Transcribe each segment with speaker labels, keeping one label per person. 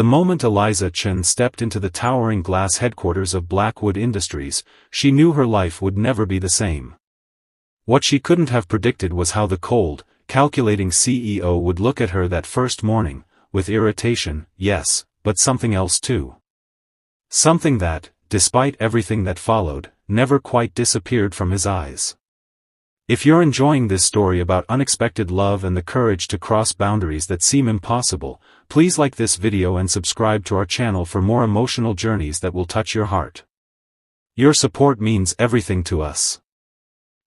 Speaker 1: The moment Eliza Chen stepped into the towering glass headquarters of Blackwood Industries, she knew her life would never be the same. What she couldn't have predicted was how the cold, calculating CEO would look at her that first morning, with irritation, yes, but something else too. Something that, despite everything that followed, never quite disappeared from his eyes. If you're enjoying this story about unexpected love and the courage to cross boundaries that seem impossible, please like this video and subscribe to our channel for more emotional journeys that will touch your heart. Your support means everything to us.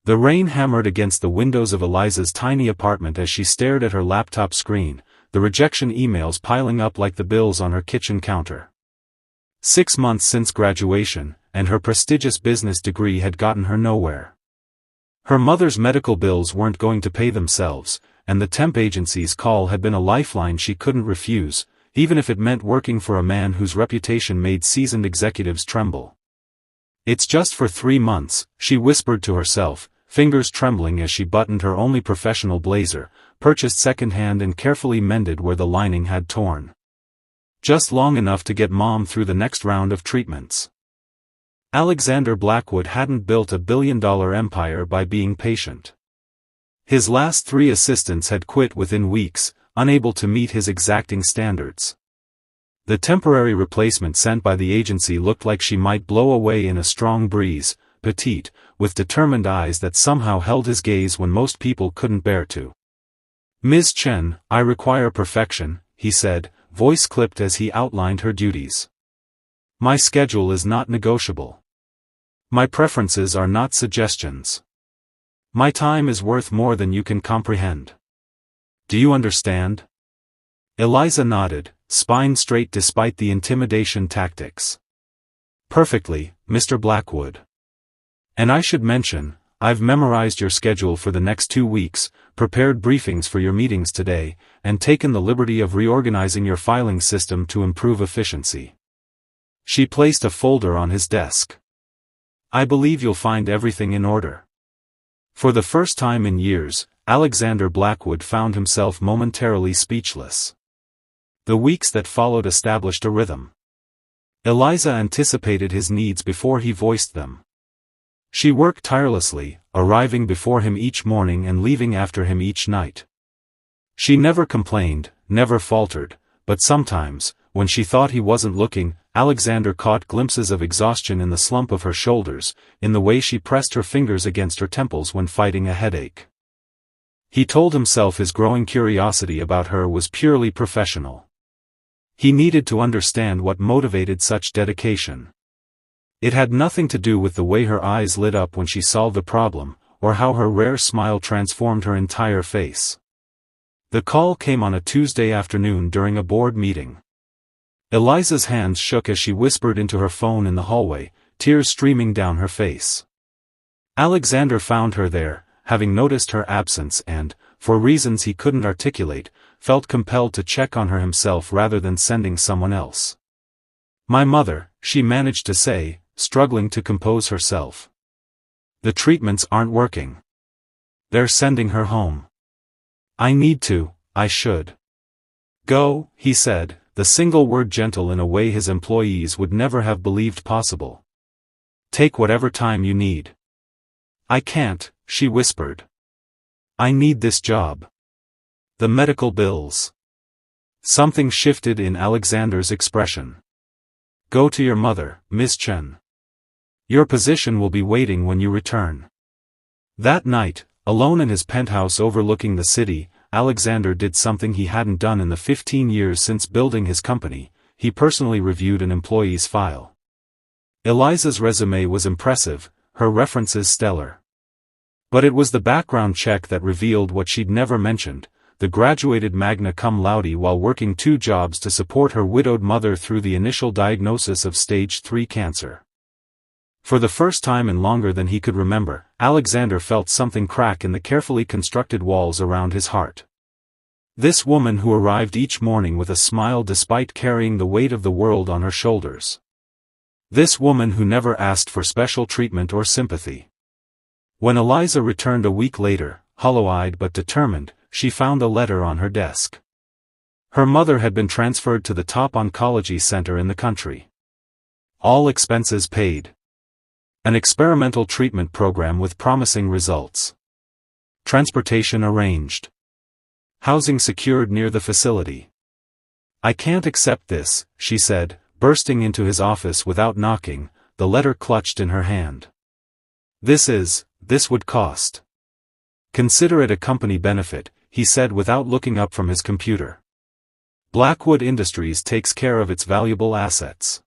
Speaker 1: The rain hammered against the windows of Eliza's tiny apartment as she stared at her laptop screen, the rejection emails piling up like the bills on her kitchen counter. 6 months since graduation, and her prestigious business degree had gotten her nowhere. Her mother's medical bills weren't going to pay themselves, and the temp agency's call had been a lifeline she couldn't refuse, even if it meant working for a man whose reputation made seasoned executives tremble. "It's just for 3 months," she whispered to herself, fingers trembling as she buttoned her only professional blazer, purchased secondhand and carefully mended where the lining had torn. Just long enough to get Mom through the next round of treatments. Alexander Blackwood hadn't built a billion-dollar empire by being patient. His last 3 assistants had quit within weeks, unable to meet his exacting standards. The temporary replacement sent by the agency looked like she might blow away in a strong breeze, petite, with determined eyes that somehow held his gaze when most people couldn't bear to. "Ms. Chen, I require perfection," he said, voice clipped as he outlined her duties. "My schedule is not negotiable. My preferences are not suggestions. My time is worth more than you can comprehend. Do you understand?" Eliza nodded, spine straight despite the intimidation tactics. "Perfectly, Mr. Blackwood. And I should mention, I've memorized your schedule for the next 2 weeks, prepared briefings for your meetings today, and taken the liberty of reorganizing your filing system to improve efficiency." She placed a folder on his desk. "I believe you'll find everything in order." For the first time in years, Alexander Blackwood found himself momentarily speechless. The weeks that followed established a rhythm. Eliza anticipated his needs before he voiced them. She worked tirelessly, arriving before him each morning and leaving after him each night. She never complained, never faltered, but sometimes, when she thought he wasn't looking, Alexander caught glimpses of exhaustion in the slump of her shoulders, in the way she pressed her fingers against her temples when fighting a headache. He told himself his growing curiosity about her was purely professional. He needed to understand what motivated such dedication. It had nothing to do with the way her eyes lit up when she solved a problem, or how her rare smile transformed her entire face. The call came on a Tuesday afternoon during a board meeting. Eliza's hands shook as she whispered into her phone in the hallway, tears streaming down her face. Alexander found her there, having noticed her absence and, for reasons he couldn't articulate, felt compelled to check on her himself rather than sending someone else. "My mother," she managed to say, struggling to compose herself. "The treatments aren't working. They're sending her home. I should go," he said, the single word gentle in a way his employees would never have believed possible. "Take whatever time you need." "I can't," she whispered. "I need this job. The medical bills." Something shifted in Alexander's expression. "Go to your mother, Miss Chen. Your position will be waiting when you return." That night, alone in his penthouse overlooking the city, Alexander did something he hadn't done in the 15 years since building his company. He personally reviewed an employee's file. Eliza's resume was impressive, her references stellar. But it was the background check that revealed what she'd never mentioned: the graduated magna cum laude while working 2 jobs to support her widowed mother through the initial diagnosis of stage 3 cancer. For the first time in longer than he could remember, Alexander felt something crack in the carefully constructed walls around his heart. This woman who arrived each morning with a smile despite carrying the weight of the world on her shoulders. This woman who never asked for special treatment or sympathy. When Eliza returned a week later, hollow-eyed but determined, she found a letter on her desk. Her mother had been transferred to the top oncology center in the country. All expenses paid. An experimental treatment program with promising results. Transportation arranged. Housing secured near the facility. "I can't accept this," she said, bursting into his office without knocking, the letter clutched in her hand. This would cost. "Consider it a company benefit," he said without looking up from his computer. "Blackwood Industries takes care of its valuable assets."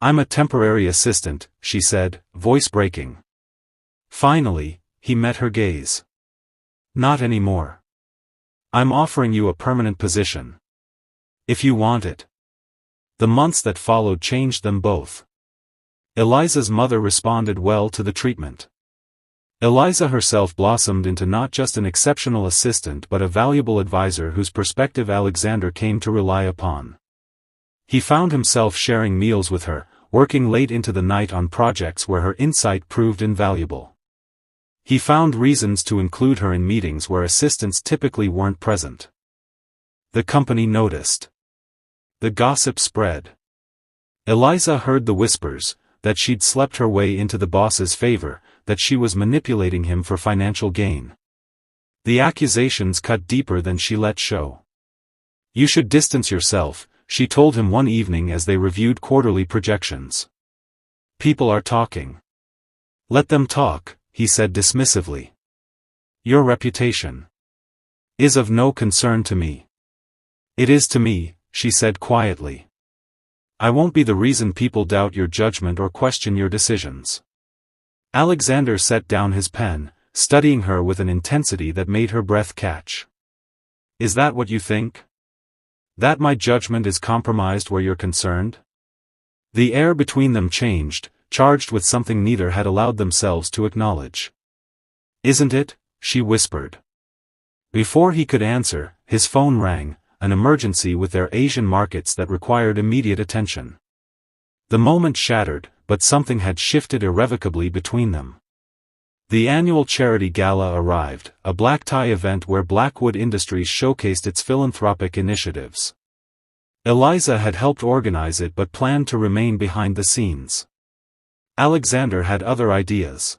Speaker 1: "I'm a temporary assistant," she said, voice breaking. Finally, he met her gaze. "Not anymore. I'm offering you a permanent position. If you want it." The months that followed changed them both. Eliza's mother responded well to the treatment. Eliza herself blossomed into not just an exceptional assistant but a valuable advisor whose perspective Alexander came to rely upon. He found himself sharing meals with her, working late into the night on projects where her insight proved invaluable. He found reasons to include her in meetings where assistants typically weren't present. The company noticed. The gossip spread. Eliza heard the whispers, that she'd slept her way into the boss's favor, that she was manipulating him for financial gain. The accusations cut deeper than she let show. "You should distance yourself," she told him one evening as they reviewed quarterly projections. "People are talking." "Let them talk," he said dismissively. "Your reputation is of no concern to me." "It is to me," she said quietly. "I won't be the reason people doubt your judgment or question your decisions." Alexander set down his pen, studying her with an intensity that made her breath catch. "Is that what you think? That my judgment is compromised where you're concerned?" The air between them changed, charged with something neither had allowed themselves to acknowledge. "Isn't it?" she whispered. Before he could answer, his phone rang, an emergency with their Asian markets that required immediate attention. The moment shattered, but something had shifted irrevocably between them. The annual charity gala arrived, a black-tie event where Blackwood Industries showcased its philanthropic initiatives. Eliza had helped organize it but planned to remain behind the scenes. Alexander had other ideas.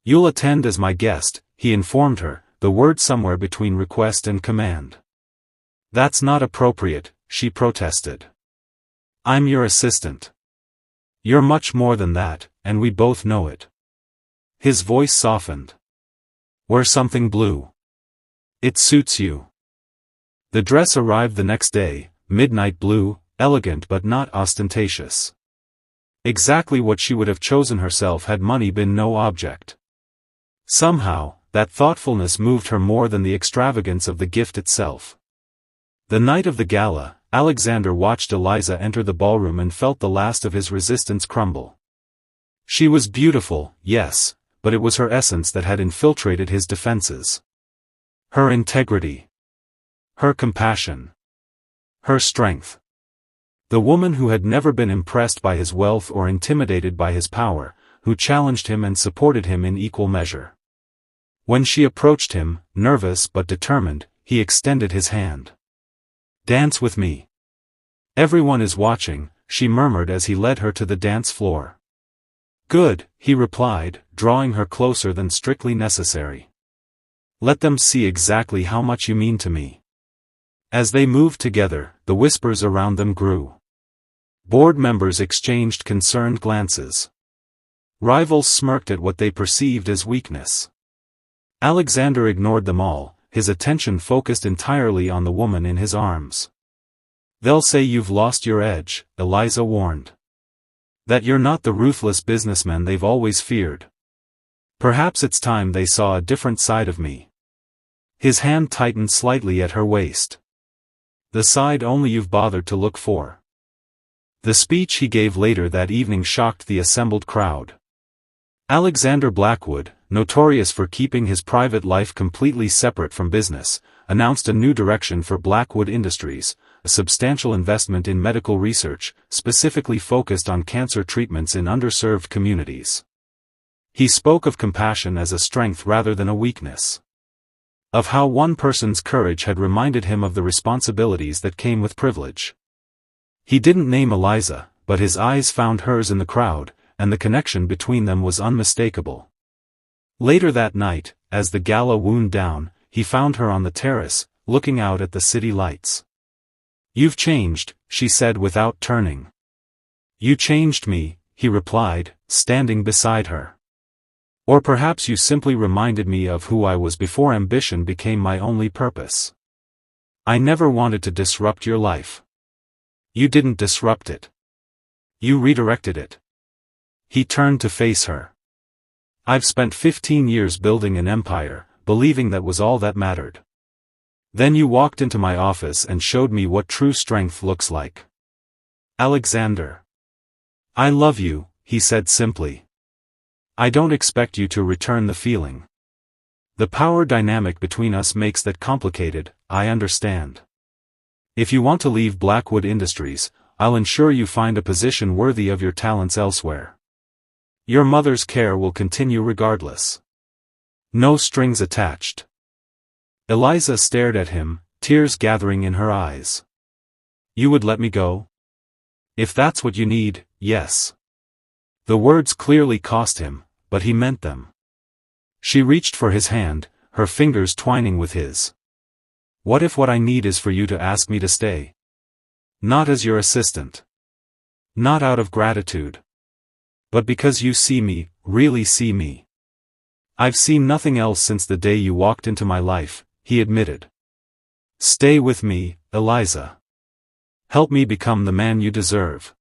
Speaker 1: "You'll attend as my guest," he informed her, the word somewhere between request and command. "That's not appropriate," she protested. "I'm your assistant. You're much more than that, and we both know it." His voice softened. "Wear something blue. It suits you." The dress arrived the next day, midnight blue, elegant but not ostentatious. Exactly what she would have chosen herself had money been no object. Somehow, that thoughtfulness moved her more than the extravagance of the gift itself. The night of the gala, Alexander watched Eliza enter the ballroom and felt the last of his resistance crumble. She was beautiful, yes, but it was her essence that had infiltrated his defenses. Her integrity. Her compassion. Her strength. The woman who had never been impressed by his wealth or intimidated by his power, who challenged him and supported him in equal measure. When she approached him, nervous but determined, he extended his hand. "Dance with me. Everyone is watching," she murmured as he led her to the dance floor. "Good," he replied, drawing her closer than strictly necessary. "Let them see exactly how much you mean to me." As they moved together, the whispers around them grew. Board members exchanged concerned glances. Rivals smirked at what they perceived as weakness. Alexander ignored them all, his attention focused entirely on the woman in his arms. "They'll say you've lost your edge," Eliza warned. "That you're not the ruthless businessman they've always feared. Perhaps it's time they saw a different side of me." His hand tightened slightly at her waist. "The side only you've bothered to look for." The speech he gave later that evening shocked the assembled crowd. Alexander Blackwood, notorious for keeping his private life completely separate from business, announced a new direction for Blackwood Industries, a substantial investment in medical research, specifically focused on cancer treatments in underserved communities. He spoke of compassion as a strength rather than a weakness. Of how one person's courage had reminded him of the responsibilities that came with privilege. He didn't name Eliza, but his eyes found hers in the crowd, and the connection between them was unmistakable. Later that night, as the gala wound down, he found her on the terrace, looking out at the city lights. "You've changed," she said without turning. "You changed me," he replied, standing beside her. "Or perhaps you simply reminded me of who I was before ambition became my only purpose. I never wanted to disrupt your life. You didn't disrupt it. You redirected it." He turned to face her. "I've spent 15 years building an empire, believing that was all that mattered. Then you walked into my office and showed me what true strength looks like. Alexander. I love you," he said simply. "I don't expect you to return the feeling. The power dynamic between us makes that complicated, I understand. If you want to leave Blackwood Industries, I'll ensure you find a position worthy of your talents elsewhere. Your mother's care will continue regardless. No strings attached." Eliza stared at him, tears gathering in her eyes. "You would let me go? If that's what you need, yes." The words clearly cost him, but he meant them. She reached for his hand, her fingers twining with his. "What if what I need is for you to ask me to stay? Not as your assistant. Not out of gratitude. But because you see me, really see me. I've seen nothing else since the day you walked into my life," he admitted. "Stay with me, Eliza. Help me become the man you deserve."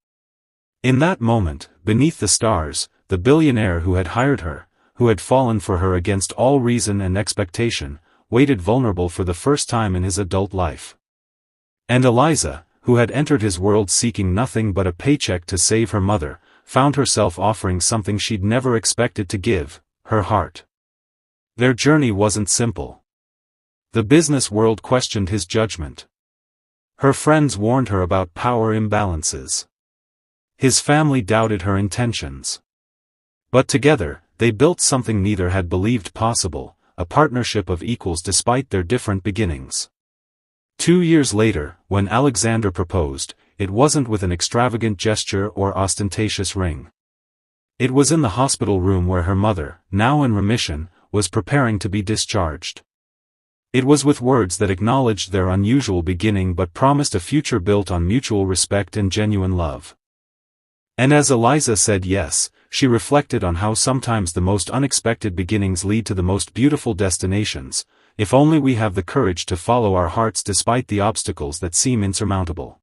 Speaker 1: In that moment, beneath the stars, the billionaire who had hired her, who had fallen for her against all reason and expectation, waited vulnerable for the first time in his adult life. And Eliza, who had entered his world seeking nothing but a paycheck to save her mother, found herself offering something she'd never expected to give, her heart. Their journey wasn't simple. The business world questioned his judgment. Her friends warned her about power imbalances. His family doubted her intentions. But together, they built something neither had believed possible, a partnership of equals despite their different beginnings. 2 years later, when Alexander proposed, it wasn't with an extravagant gesture or ostentatious ring. It was in the hospital room where her mother, now in remission, was preparing to be discharged. It was with words that acknowledged their unusual beginning but promised a future built on mutual respect and genuine love. And as Eliza said yes, she reflected on how sometimes the most unexpected beginnings lead to the most beautiful destinations, if only we have the courage to follow our hearts despite the obstacles that seem insurmountable.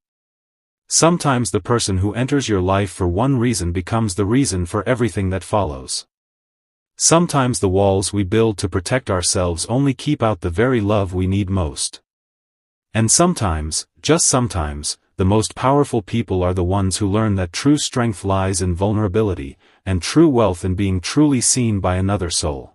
Speaker 1: Sometimes the person who enters your life for one reason becomes the reason for everything that follows. Sometimes the walls we build to protect ourselves only keep out the very love we need most. And sometimes, just sometimes, the most powerful people are the ones who learn that true strength lies in vulnerability, and true wealth in being truly seen by another soul.